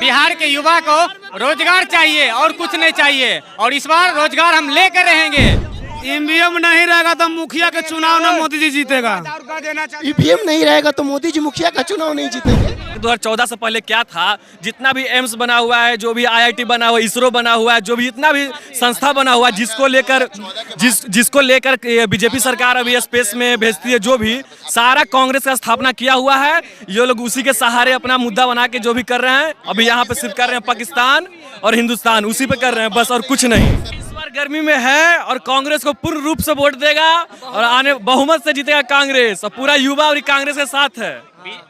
बिहार के युवा को रोजगार चाहिए और कुछ नहीं चाहिए, और इस बार रोजगार हम लेकर रहेंगे। ईवीएम नहीं रहेगा तो मुखिया के चुनाव में मोदी जी जीतेगा। ईवीएम नहीं रहेगा तो मोदी जी मुखिया का चुनाव नहीं जीतेंगे। 2014 से पहले क्या था, जितना भी एम्स बना हुआ है, जो भी आईआईटी बना हुआ है, इसरो बना हुआ है, जो भी जितना भी संस्था बना हुआ है, जिसको लेकर बीजेपी सरकार अभी स्पेस में भेजती है, जो भी सारा कांग्रेस का स्थापना किया हुआ है। ये लोग उसी के सहारे अपना मुद्दा बना के जो भी कर रहे हैं, अभी यहाँ पे सिर्फ कर रहे हैं पाकिस्तान और हिंदुस्तान, उसी पे कर रहे हैं बस, और कुछ नहीं। इस बार गर्मी में है और कांग्रेस को पूर्ण रूप से वोट देगा और आने बहुमत से जीतेगा कांग्रेस, और पूरा युवा और कांग्रेस के साथ है।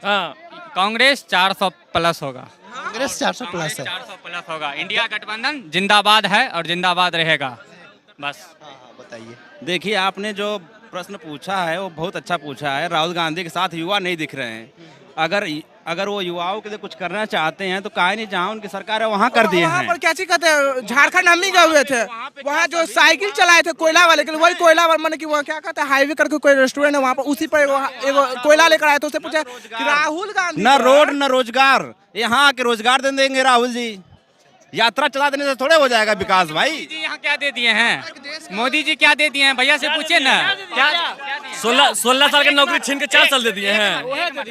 हाँ, कांग्रेस 400 प्लस होगा। कांग्रेस 400 प्लस है। 400 प्लस होगा। इंडिया गठबंधन जिंदाबाद है और जिंदाबाद रहेगा। बस बताइए। देखिए, आपने जो प्रश्न पूछा है वो बहुत अच्छा पूछा है। राहुल गांधी के साथ युवा नहीं दिख रहे हैं। अगर वो युवाओं के लिए कुछ करना चाहते हैं तो काहे नहीं, जहाँ उनकी सरकार है वहाँ कर दिए वहाँ हैं। पर क्या चीज कहते हैं, झारखंड हम ही गए हुए थे, वहाँ जो साइकिल चलाए थे कोयला वाले के लिए, वही कोयला वाले मैंने कि वहाँ क्या कहते हैं, हाईवे करके कोई रेस्टोरेंट है वहाँ पर, उसी पर एगो कोयला लेकर आए, तो उससे पूछा कि राहुल गांधी न रोड न रोजगार, यहाँ के रोजगार दे देंगे राहुल जी। यात्रा चला देने से थोड़े हो जाएगा विकास भाई। मोदी जी यहाँ क्या दे दिए हैं? मोदी जी क्या दे दिए हैं? भैया से पूछिए ना। क्या 16 साल की नौकरी छीन के 4 साल दे दिए हैं।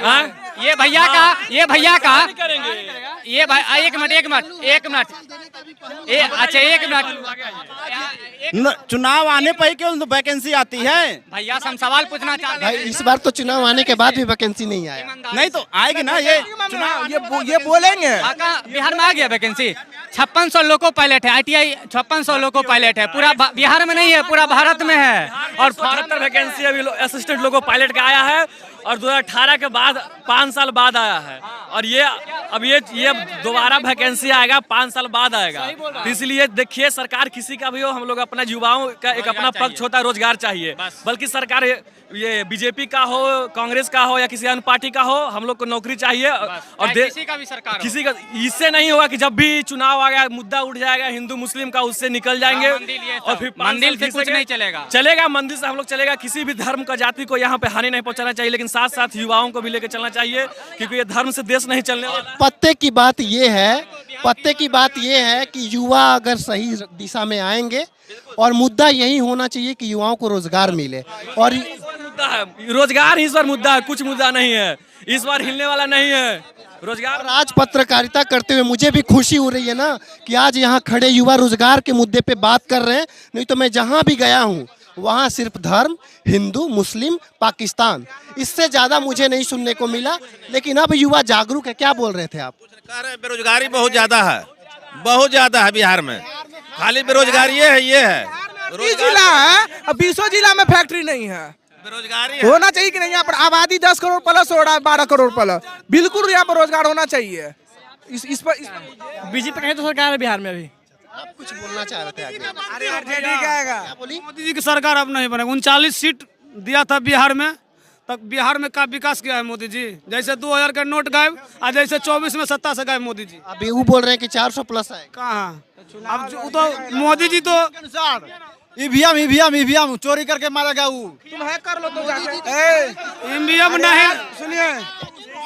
हाँ? ये भैया का ये भाई एक मिनट अच्छा एक मिनट। चुनाव आने पर ही क्यों वैकेंसी आती है? भैया से हम सवाल पूछना चाहते भाई हैं। इस बार तो चुनाव आने के बाद भी वैकेंसी नहीं आया। नहीं तो आएगी ना ये चुनाव, ये बोलेंगे। बिहार में आ गया वैकेंसी। 5600 लोको पायलट है, ITI 5600 लोको पायलट है, पूरा बिहार में नहीं है, पूरा भारत में है। और 74 वैकेंसी अभी असिस्टेंट लोगो पायलट का आया है, और 2018 के बाद 5 साल बाद आया है, और ये दोबारा वैकेंसी आएगा 5 साल बाद आएगा। तो इसलिए देखिए, सरकार किसी का भी हो, हम लोग अपना युवाओं का एक अपना पक्ष होता है, रोजगार चाहिए। बल्कि सरकार ये बीजेपी का हो, कांग्रेस का हो या किसी अन्य पार्टी का हो, हम लोग को नौकरी चाहिए। और किसी का भी सरकार किसी का इससे नहीं होगा कि जब भी चुनाव आ गया मुद्दा उठ जाएगा हिंदू मुस्लिम का, उससे निकल जाएंगे और फिर मंदिर से कुछ नहीं चलेगा। मंदिर से हम लोग चलेगा। किसी भी धर्म का जाति को यहाँ पे हानि नहीं पहुंचाना चाहिए, लेकिन साथ साथ युवाओं को भी लेकर चलना चाहिए, क्योंकि ये धर्म से देश नहीं चलने वाला। पत्ते की बात ये है कि युवा अगर सही दिशा में आएंगे, और मुद्दा यही होना चाहिए कि युवाओं को रोजगार मिले। और मुद्दा है रोजगार, इस बार मुद्दा है, कुछ मुद्दा नहीं है। इस बार हिलने वाला नहीं है रोजगार। और आज पत्रकारिता करते हुए मुझे भी खुशी हो रही है ना कि आज यहाँ खड़े युवा रोजगार के मुद्दे पे बात कर रहे हैं। नहीं तो मैं जहाँ भी गया हूँ वहाँ सिर्फ धर्म, हिंदू, मुस्लिम, पाकिस्तान, इससे ज्यादा मुझे नहीं सुनने को मिला। लेकिन अब युवा जागरूक है। क्या बोल रहे थे आप? बेरोजगारी बहुत ज्यादा है बिहार में। खाली बेरोजगारी ये है। जिला है, 20 जिला में फैक्ट्री नहीं है। बेरोजगारी होना चाहिए कि नहीं? यहाँ पर आबादी 10 करोड़ प्लस हो रहा है, 12 करोड़ प्लस, बिल्कुल यहाँ पर रोजगार होना चाहिए। इस पर बीजेपी कहीं तो सरकार है बिहार में अभी। आप कुछ बोलना चाह रहे थे आगे? क्या बोली? मोदी जी की सरकार अब नहीं बनेगी। 39 सीट दिया था बिहार में, तब बिहार में का विकास किया है मोदी जी? जैसे 2000 का नोट गायब, और जैसे 24 में सत्ता से गायब मोदी जी। अभी वो बोल रहे हैं कि 400 प्लस आएगा। कहाँ? अब तो मोदी जी तो ईवीएम चोरी करके मारेगा वो। तुम हैक कर लो तो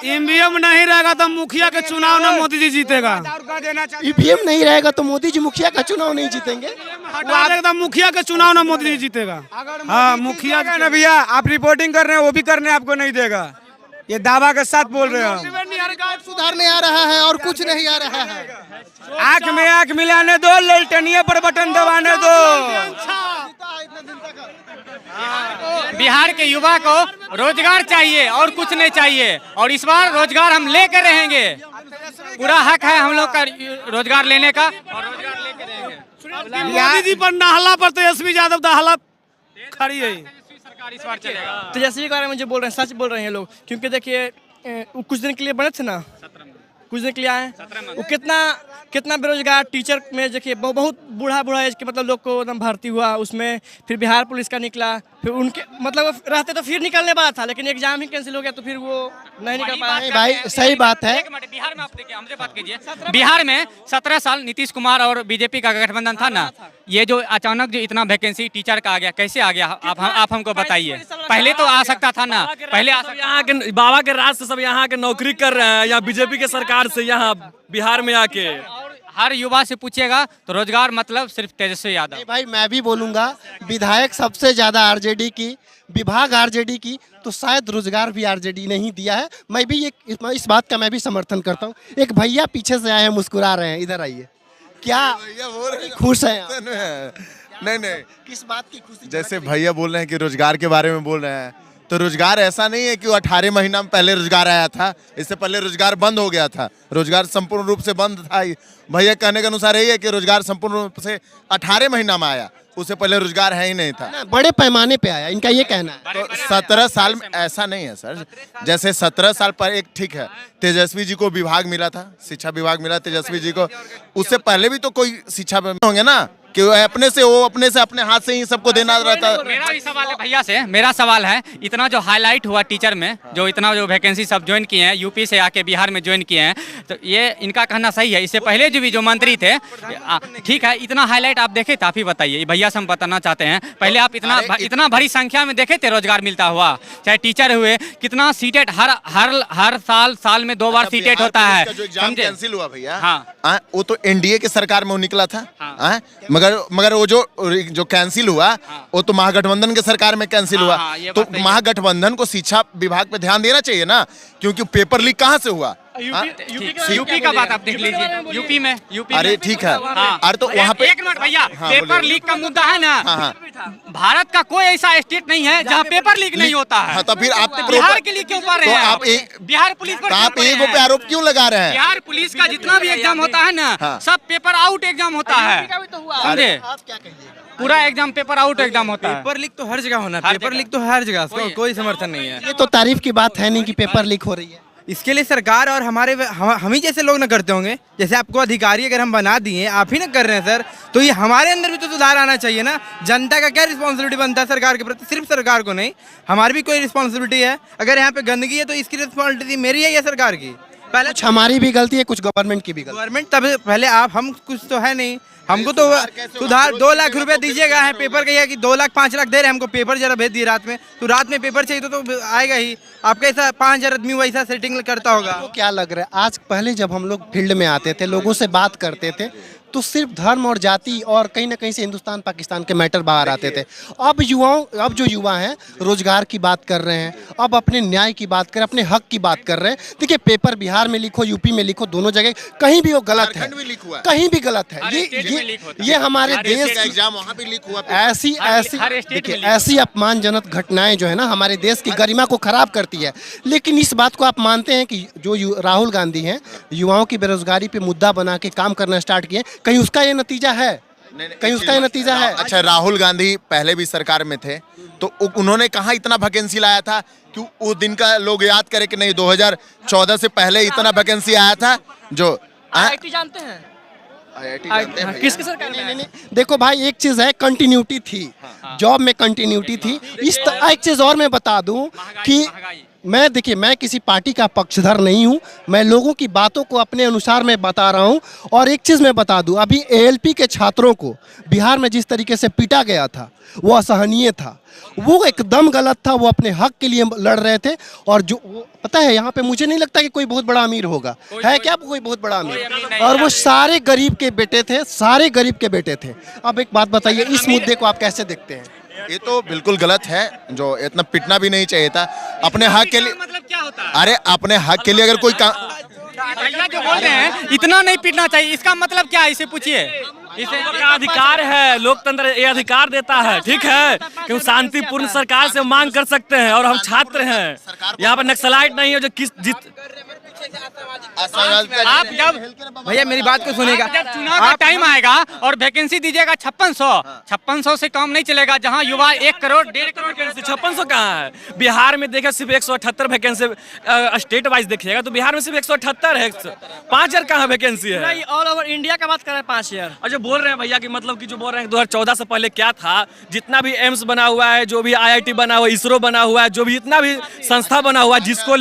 ईवीएम नहीं रहेगा तो मुखिया के चुनाव में मोदी जी जीतेगा। ईवीएम नहीं रहेगा तो मोदी जी मुखिया का चुनाव नहीं जीतेंगे। हटा देगा, मुखिया के चुनाव में मोदी जी जीतेगा। हाँ, मुखिया ना भैया, आप रिपोर्टिंग कर रहे हैं, वो भी करने आपको नहीं देगा। ये दावा के साथ बोल रहे हो। सुधार नहीं आ रहा है और कुछ नहीं आ रहा है। आंख में आंख मिलाने दो, ललटनिया पर बटन दबाने दो। बिहार के युवा को रोजगार चाहिए और कुछ नहीं चाहिए, और इस बार रोजगार हम लेकर रहेंगे। पूरा हक है हम लोग का रोजगार लेने का, और रोजगार लेकर रहेंगे। मोदी जी पर नाहला पर तेजस्वी यादव दाहला खड़ी है। सरकार इस बार चलेगा। तेजस्वी के बारे में जो बोल रहे हैं सच बोल रहे हैं लोग, क्योंकि देखिए वो कुछ दिन के लिए बने थे ना, कुछ दिन के लिए आए, वो कितना बेरोजगार टीचर में देखिए बहुत बूढ़ा एज के मतलब लोग को एकदम भर्ती हुआ उसमें। फिर बिहार पुलिस का निकला, फिर उनके मतलब रहते तो फिर निकलने वाला था, लेकिन एग्जाम ही कैंसिल हो गया तो फिर वो नहीं निकल पाया। नहीं भाई, सही बात है। एक मिनट, बिहार में आप देखिए, हमसे बात कीजिए। बिहार में 17 साल नीतीश कुमार और बीजेपी का गठबंधन था ना, ये जो अचानक जो इतना वैकेंसी टीचर का आ गया, कैसे आ गया? आप हमको बताइए। पहले तो आ सकता था ना, पहले आ सकता। यहाँ के बाबा के राज से सब यहाँ के नौकरी कर रहे हैं, यहाँ बीजेपी के सरकार से यहाँ बिहार में आके। हर युवा से पूछिएगा तो रोजगार मतलब सिर्फ तेजस्वी यादव। नहीं भाई, मैं भी बोलूंगा विधायक सबसे ज्यादा आरजेडी की, विभाग आरजेडी की, तो शायद रोजगार भी आरजेडी ने ही दिया है। मैं भी इस बात का मैं भी समर्थन करता हूँ। एक भैया पीछे से आए हैं, मुस्कुरा रहे हैं, इधर आइए। क्या खुश हैं आप? नहीं किस बात की खुशी? जैसे भैया बोल रहे हैं कि रोजगार के बारे में बोल रहे हैं, तो रोजगार ऐसा नहीं है कि वो 18 महीना में पहले रोजगार आया था, इससे पहले रोजगार बंद हो गया था। रोजगार संपूर्ण रूप से बंद था। भैया कहने के अनुसार यही है कि रोजगार संपूर्ण रूप से 18 महीना में आया, उससे पहले रोजगार है ही नहीं था। बड़े पैमाने पे आया, इनका ये कहना है। तो 17 साल में ऐसा नहीं है सर। जैसे 17 साल पर एक ठीक है, तेजस्वी जी को विभाग मिला था, शिक्षा विभाग मिला तेजस्वी जी को। उससे पहले भी तो कोई शिक्षा होंगे ना कि वो अपने हाथ से ही सबको देना रहता है। मेरा भी सवाल है भैया से, मेरा सवाल है, इतना जो हाईलाइट हुआ टीचर में, जो इतना जो वैकेंसी सब ज्वाइन किए हैं, यूपी से आके बिहार में ज्वाइन किए हैं, तो ये इनका कहना सही है? इससे पहले जो मंत्री थे, ठीक है, इतना हाईलाइट आप देखे थे? आप ही बताइए, भैया से हम बताना चाहते हैं। पहले आप इतना भरी संख्या में देखे थे रोजगार मिलता हुआ? चाहे टीचर हुए, कितना सीटेट हर साल में 2 बार सीटेट होता है। समझे? कैंसिल हुआ भैया। हाँ, वो तो एनडीए की सरकार में वो निकला था। मगर वो जो कैंसिल हुआ, वो तो महागठबंधन के सरकार में कैंसिल हुआ। तो महागठबंधन को शिक्षा विभाग पे ध्यान देना चाहिए ना, क्योंकि पेपर लीक कहाँ से हुआ? यूपी का बात आप देख लीजिए। यूपी अरे ठीक है, अरे तो वहाँ पे एक मिनट भैया, पेपर लीक का मुद्दा है ना, भारत का कोई ऐसा स्टेट नहीं है जहाँ पेपर लीक नहीं होता है। तो फिर आप बिहार के लिए क्यों पढ़ रहे हैं? आप बिहार पुलिस पर आप एक पे आरोप क्यों लगा रहे हैं? बिहार पुलिस का जितना भी एग्जाम होता है ना, सब पेपर आउट एग्जाम होता है, समझे? पूरा एग्जाम पेपर आउट एग्जाम होता है। पेपर लीक तो हर जगह होना, पेपर लीक तो हर जगह, कोई समर्थन नहीं है। ये तो तारीफ की बात है नहीं कि पेपर लीक हो रही है। इसके लिए सरकार और हम ही जैसे लोग ना करते होंगे। जैसे आपको अधिकारी अगर हम बना दिए, आप ही ना कर रहे हैं सर, तो ये हमारे अंदर भी तो सुधार आना चाहिए ना। जनता का क्या रिस्पॉन्सिबिलिटी बनता है सरकार के प्रति? सिर्फ सरकार को नहीं, हमारी भी कोई रिस्पॉन्सिबिलिटी है। अगर यहाँ पे गंदगी है तो इसकी रिस्पॉन्सिबिलिटी मेरी है या सरकार की? पहले कुछ हमारी भी गलती है, कुछ गवर्नमेंट की भी गलती। गवर्नमेंट तब पहले हम कुछ तो है नहीं, हमको तो सुधार 2 लाख रुपए दीजिएगा है पेपर का, कि 2 लाख 5 लाख दे रहे हैं हमको, पेपर जरा भेज दिए रात में, तो रात में पेपर चाहिए तो आएगा ही। आपका ऐसा 5000 आदमी वैसा सेटिंग करता होगा। तो क्या लग रहा है, आज पहले जब हम लोग फील्ड में आते थे, लोगों से बात करते थे, तो सिर्फ धर्म और जाति और कहीं ना कहीं से हिंदुस्तान पाकिस्तान के मैटर बाहर आते थे। अब जो युवा हैं रोजगार की बात कर रहे हैं, अब अपने न्याय की बात कर रहे हैं, अपने हक की बात कर रहे हैं। देखिए, पेपर बिहार में लिखो, यूपी में लिखो, दोनों जगह कहीं भी वो गलत है, कहीं भी गलत है। ये हमारे देश एग्जाम वहाँ भी लीक हुआ। ऐसी देखिए, ऐसी अपमानजनक घटनाएं जो है ना, हमारे देश की गरिमा को खराब करती है। लेकिन इस बात को आप मानते हैं कि जो राहुल गांधी हैं, युवाओं की बेरोजगारी पे मुद्दा बना के काम करना स्टार्ट किए, कहीं उसका ये नतीजा है? कहीं उसका ये नतीजा है? अच्छा, राहुल गांधी पहले भी सरकार में थे, तो उन्होंने कहाँ इतना वैकेंसी लाया था? क्यों उस दिन का लोग याद करें कि नहीं, 2014 से पहले इतना वैकेंसी आया था? जो IIT जानते हैं, किसकी सरकार में? नहीं, देखो भाई, एक चीज है, कंटिन्यूटी थी, जॉब में कंटिन्यूटी थी। एक चीज और मैं बता दूं कि देखिए, मैं किसी पार्टी का पक्षधर नहीं हूं, मैं लोगों की बातों को अपने अनुसार मैं बता रहा हूं। और एक चीज़ मैं बता दूं, अभी ALP के छात्रों को बिहार में जिस तरीके से पीटा गया था, वो असहनीय था, वो एकदम गलत था। वो अपने हक के लिए लड़ रहे थे। और जो पता है, यहाँ पे मुझे नहीं लगता कि कोई बहुत बड़ा अमीर होगा, है क्या कोई बहुत बड़ा अमीर? और वो सारे गरीब के बेटे थे, सारे गरीब के बेटे थे। अब एक बात बताइए, इस मुद्दे को आप कैसे देखते हैं? ये तो बिल्कुल गलत है, जो इतना पिटना भी नहीं चाहिए था। अपने हक के लिए, मतलब क्या होता है? अरे अपने हक के लिए अगर कोई भैया जो बोल रहे हैं इतना नहीं पीटना चाहिए, इसका मतलब क्या है? इसे पूछिए। इसे अधिकार है, लोकतंत्र ये अधिकार देता है, ठीक है, कि शांतिपूर्ण सरकार से मांग कर सकते हैं। और हम छात्र हैं, यहाँ पर नक्सलाइट नहीं है जो आप जब भैया मेरी बात को सुनेगा, जब चुनाव का टाइम आएगा और वैकेंसी दीजिएगा 5600 से कम नहीं चलेगा। जहां युवा 1 करोड़ 1.5 करोड़ 5600 कहाँ है? बिहार में देखा सिर्फ 178 वैकेंसी, स्टेट वाइज देखिएगा तो बिहार में सिर्फ 178 है। 5,000 कहाँ वैकेंसी है? नहीं, ऑल ओवर इंडिया का बात कर रहे हैं 5,000। और जो बोल रहे हैं भैया कि मतलब कि जो बोल रहे हैं 2014 से पहले क्या था, जितना भी एम्स बना हुआ है, जो भी IIT बना हुआ है, इसरो बना हुआ है, जो भी जितना भी संस्था बना हुआ है, जिसको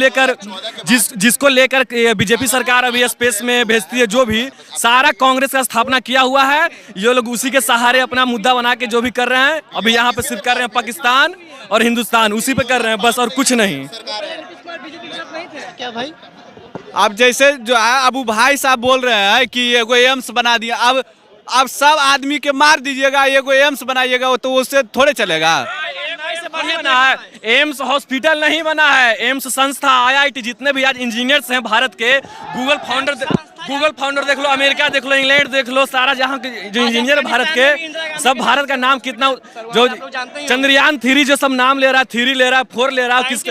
लेकर बीजेपी सरकार अभी स्पेस में भेजती है, जो भी सारा कांग्रेस का स्थापना किया हुआ है। ये लोग उसी के सहारे अपना मुद्दा बना के जो भी कर रहे हैं, अभी यहाँ पे सिर्फ कर रहे हैं पाकिस्तान और हिंदुस्तान, उसी पे कर रहे हैं बस, और कुछ नहीं। क्या भाई? अब जैसे जो है अबू भाई साहब बोल रहे हैं कि ये कोई एम्स बना दिया, अब सब आदमी के मार दीजिएगा, ये कोई एम्स बनाइएगा तो उससे थोड़े चलेगा। नहीं बना है, एम्स हॉस्पिटल नहीं बना है, एम्स संस्था, IIT, जितने भी आज इंजीनियर्स हैं भारत के, गूगल फाउंडर देख लो, अमेरिका देख लो, इंग्लैंड देख लो, सारा जहाँ के जो इंजीनियर भारत के, सब भारत का नाम कितना, जो चंद्रयान 3 जो सब नाम ले रहा है, 3 ले रहा है, 4 ले रहा है, किस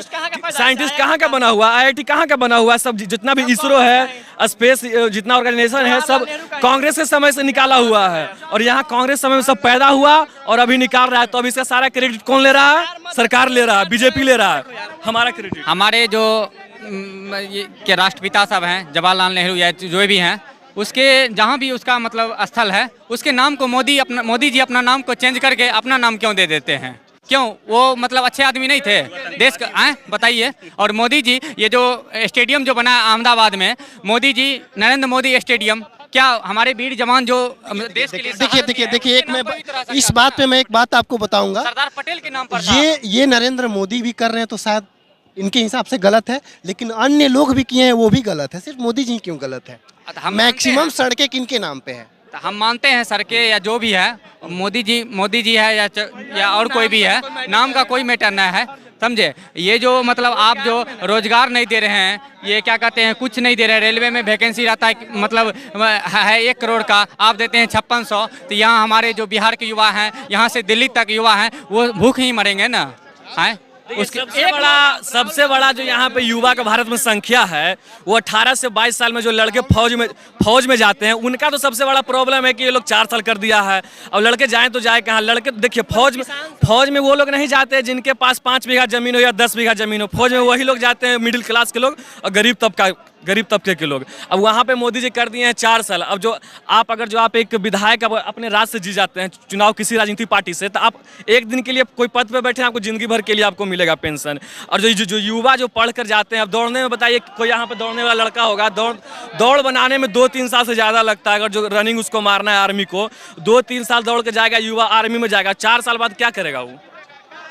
साइंटिस्ट कहाँ का बना हुआ, IIT कहाँ का बना हुआ है, सब जितना भी इसरो है, स्पेस जितना ऑर्गेनाइजेशन है, सब कांग्रेस के समय से निकाला हुआ है, और यहाँ कांग्रेस समय में सब पैदा हुआ और अभी निकाल रहा है। तो अब इसका सारा क्रेडिट कौन ले रहा है? सरकार ले रहा है, बीजेपी ले रहा है, हमारा क्रेडिट। हमारे जो के राष्ट्रपिता सब हैं, जवाहरलाल नेहरू या जो भी हैं, उसके जहाँ भी उसका मतलब स्थल है, उसके नाम को मोदी जी अपना नाम को चेंज करके अपना नाम क्यों दे देते हैं? क्यों? वो मतलब अच्छे आदमी नहीं थे देश का? बताइए। और मोदी जी ये जो स्टेडियम जो बना है अहमदाबाद में, मोदी जी नरेंद्र मोदी स्टेडियम, क्या हमारे वीर जवान जो देश के लिए देखिए एक मैं इस बात पे मैं एक बात आपको बताऊंगा, सरदार पटेल के नाम पर ये नरेंद्र मोदी भी कर रहे हैं तो शायद इनके हिसाब से गलत है, लेकिन अन्य लोग भी किए हैं वो भी गलत है। सिर्फ मोदी जी क्यों गलत है? मैक्सिमम सड़कें किनके नाम पे है? हम मानते हैं सड़कें या जो भी है, मोदी जी है या और कोई भी है, नाम का कोई मैटर नहीं है, समझे? ये जो मतलब आप जो रोजगार नहीं दे रहे हैं, ये क्या कहते हैं, कुछ नहीं दे रहे हैं। रेलवे में वैकेंसी रहता है मतलब है 1 करोड़ का, आप देते हैं 5600। तो यहाँ हमारे जो बिहार के युवा हैं, यहाँ से दिल्ली तक युवा हैं, वो भूख ही मरेंगे ना, है? सबसे बड़ा जो यहाँ पे युवा का भारत में संख्या है, वो 18 से 22 साल में जो लड़के फौज में जाते हैं, उनका तो सबसे बड़ा प्रॉब्लम है कि ये लोग 4 साल कर दिया है। अब लड़के जाएं तो जाए कहाँ? लड़के देखिए फौज में वो लोग नहीं जाते जिनके पास 5 बीघा जमीन हो या 10 बीघा जमीन हो। फौज में वही लोग जाते हैं मिडिल क्लास के लोग और गरीब तबके के लोग। अब वहाँ पे मोदी जी कर दिए हैं 4 साल। अब जो आप एक विधायक अपने राज्य से जी जाते हैं चुनाव किसी राजनीतिक पार्टी से, तो आप एक दिन के लिए कोई पद पे बैठे हैं, आपको जिंदगी भर के लिए आपको मिलेगा पेंशन। और जो युवा जो पढ़ कर जाते हैं, अब दौड़ने में बताइए कोई यहाँ पे दौड़ने वाला लड़का होगा, दौड़ बनाने में 2-3 साल से ज़्यादा लगता है। अगर जो रनिंग उसको मारना है आर्मी को, 2-3 साल दौड़ के जाएगा युवा, आर्मी में जाएगा, 4 साल बाद क्या करेगा वो?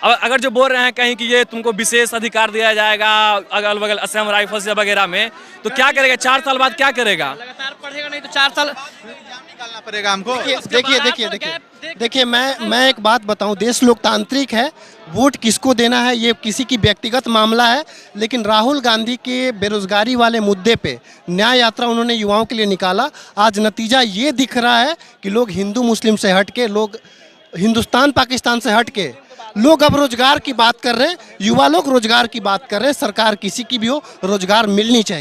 अगर जो बोल रहे हैं कहीं कि ये तुमको विशेष अधिकार दिया जाएगा अगल बगल असम राइफल्स या वगैरह में, तो क्या करेगा? 4 साल बाद क्या करेगा? लगातार पढ़ेगा नहीं तो 4 साल निकालना पड़ेगा हमको। देखिए मैं एक बात बताऊं, देश लोकतांत्रिक है, वोट किसको देना है ये किसी की व्यक्तिगत मामला है, लेकिन राहुल गांधी के बेरोजगारी वाले मुद्दे पे न्याय यात्रा उन्होंने युवाओं के लिए निकाला। आज नतीजा ये दिख रहा है कि लोग हिंदू मुस्लिम से हट के, लोग हिंदुस्तान पाकिस्तान से हट के लोग अब रोजगार की बात कर रहे हैं, युवा लोग रोजगार की बात कर रहे हैं। सरकार किसी की भी हो, रोजगार मिलनी चाहिए।